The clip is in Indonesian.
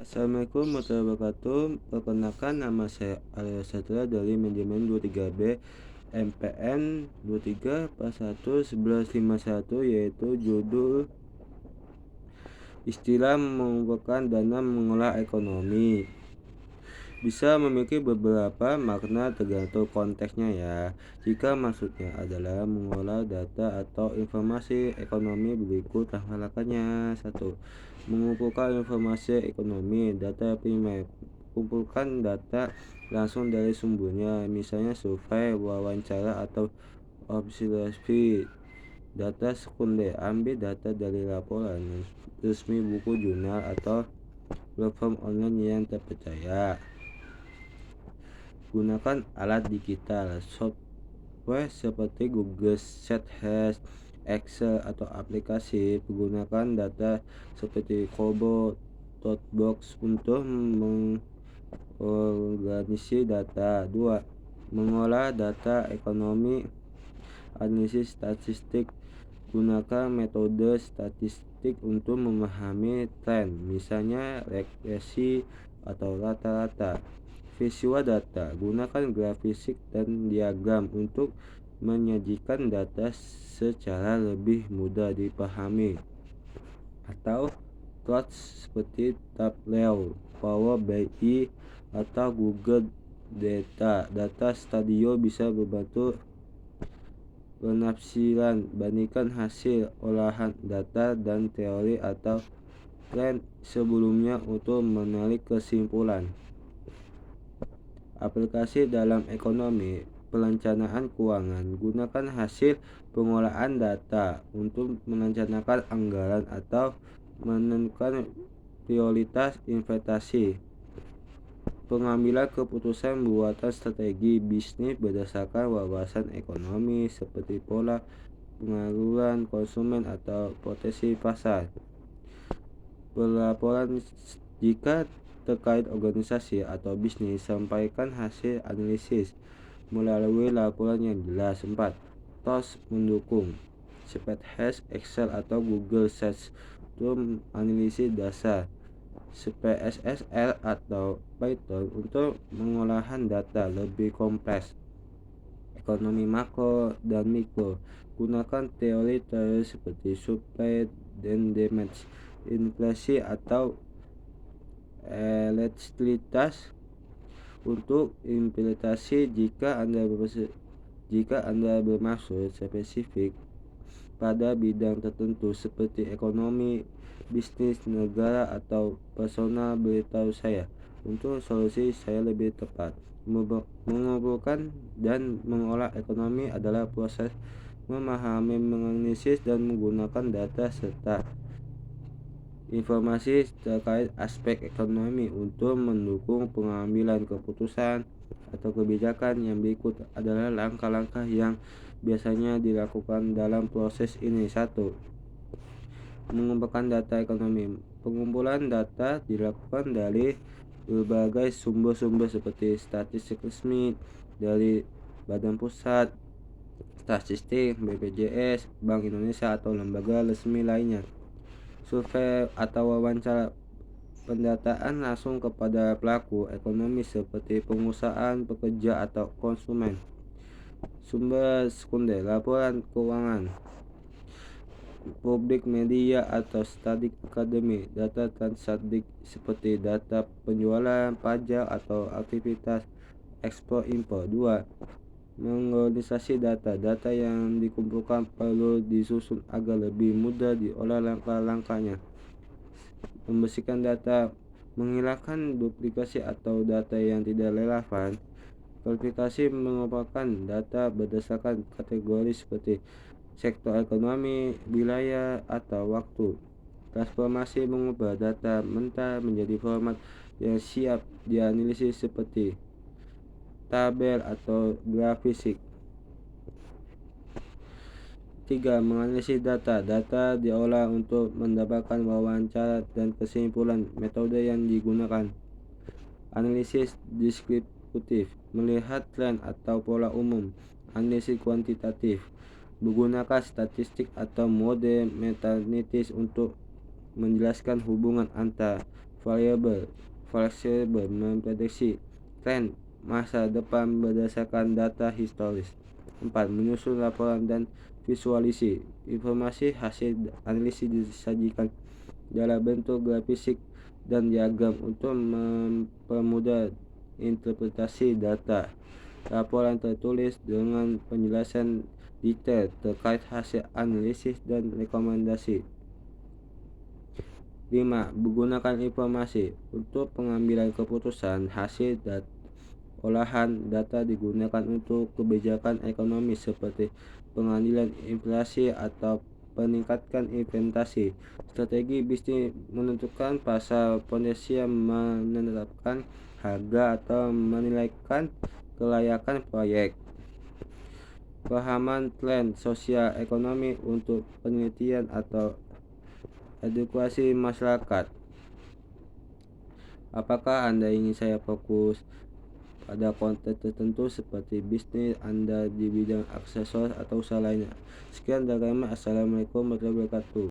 Assalamualaikum warahmatullahi wabarakatuh. Perkenalkan, nama saya Arya Satria dari manajemen 23B MPN 23411151, yaitu judul istilah mengumpulkan dana mengolah ekonomi. Bisa memiliki beberapa makna tergantung konteksnya ya. Jika maksudnya adalah mengolah data atau informasi ekonomi, berikut langkah-langkahnya. 1. Mengumpulkan informasi ekonomi. Data primer. Kumpulkan data langsung dari sumbernya, misalnya survei, wawancara, atau observasi. Data sekunder. Ambil data dari laporan resmi, buku, jurnal, atau platform online yang terpercaya. Gunakan alat digital, software seperti Google Sheets, Excel, atau aplikasi menggunakan data seperti Kobo, Dropbox untuk mengorganisasi data. 2. Mengolah data ekonomi. Analisis statistik. Gunakan metode statistik untuk memahami tren, misalnya regresi atau rata-rata. Visual data. Gunakan grafik dan diagram untuk menyajikan data secara lebih mudah dipahami. Atau tools seperti Tableau, Power BI, atau Google Data Studio bisa membantu penafsiran, bandingkan hasil olahan data dan teori atau tren sebelumnya untuk menarik kesimpulan. Aplikasi dalam ekonomi. Perencanaan keuangan. Gunakan hasil pengolahan data untuk merencanakan anggaran atau menentukan prioritas investasi. Pengambilan keputusan. Buatan strategi bisnis berdasarkan wawasan ekonomi seperti pola pengaruhan konsumen atau potensi pasar. Pelaporan. Jika terkait organisasi atau bisnis, sampaikan hasil analisis melalui laporan yang jelas. 4. Tools mendukung. Spreadsheet, Excel, atau Google Sheets untuk analisis dasar. SPSS atau Python untuk pengolahan data lebih kompleks. Ekonomi makro dan mikro. Gunakan teori seperti supply dan demand, inflasi, atau elastisitas untuk implementasi. Jika Anda bermaksud spesifik pada bidang tertentu seperti ekonomi, bisnis, negara, atau personal, beritahu saya untuk solusi saya lebih tepat. Mengumpulkan dan mengolah ekonomi adalah proses memahami, menganalisis, dan menggunakan data serta informasi terkait aspek ekonomi untuk mendukung pengambilan keputusan atau kebijakan. Yang berikut adalah langkah-langkah yang biasanya dilakukan dalam proses ini. 1. Mengumpulkan data ekonomi. Pengumpulan data dilakukan dari berbagai sumber seperti statistik resmi dari Badan Pusat Statistik, BPJS, Bank Indonesia, atau lembaga resmi lainnya. Survei atau wawancara. Pendataan langsung kepada pelaku ekonomi seperti pengusaha, pekerja, atau konsumen. Sumber sekunder. Laporan keuangan, publik, media, atau studi akademik. Data transaksi seperti data penjualan, pajak, atau aktivitas ekspor impor. 2. Mengorganisasi data. Data yang dikumpulkan perlu disusun agar lebih mudah diolah. Langkah-langkahnya. Membersihkan data. Menghilangkan duplikasi atau data yang tidak relevan. Klasifikasi. Mengumpulkan data berdasarkan kategori seperti sektor ekonomi, wilayah, atau waktu. Transformasi. Mengubah data mentah menjadi format yang siap dianalisis seperti tabel atau grafik. 3. Menganalisis data. Data diolah untuk mendapatkan wawancara dan kesimpulan. Metode yang digunakan. Analisis deskriptif. Melihat tren atau pola umum. Analisis kuantitatif. Menggunakan statistik atau mode meta-analisis untuk menjelaskan hubungan antar variabel fleksibel memprediksi tren masa depan berdasarkan data historis. 4. Menyusun laporan dan visualisasi. Informasi hasil analisis disajikan dalam bentuk grafik dan diagram untuk mempermudah interpretasi data. Laporan tertulis dengan penjelasan detail terkait hasil analisis dan rekomendasi. 5. Menggunakan informasi untuk pengambilan keputusan. Hasil olahan data digunakan untuk kebijakan ekonomi seperti pengendalian inflasi atau peningkatan investasi. Strategi bisnis menentukan pasar potensial, menetapkan harga atau menilaikan kelayakan proyek. Pahaman tren sosial ekonomi untuk penelitian atau edukasi masyarakat. Apakah Anda ingin saya fokus pada konten tertentu seperti bisnis Anda di bidang aksesoris atau usaha lainnya? Sekian dari kami. Assalamualaikum warahmatullahi wabarakatuh.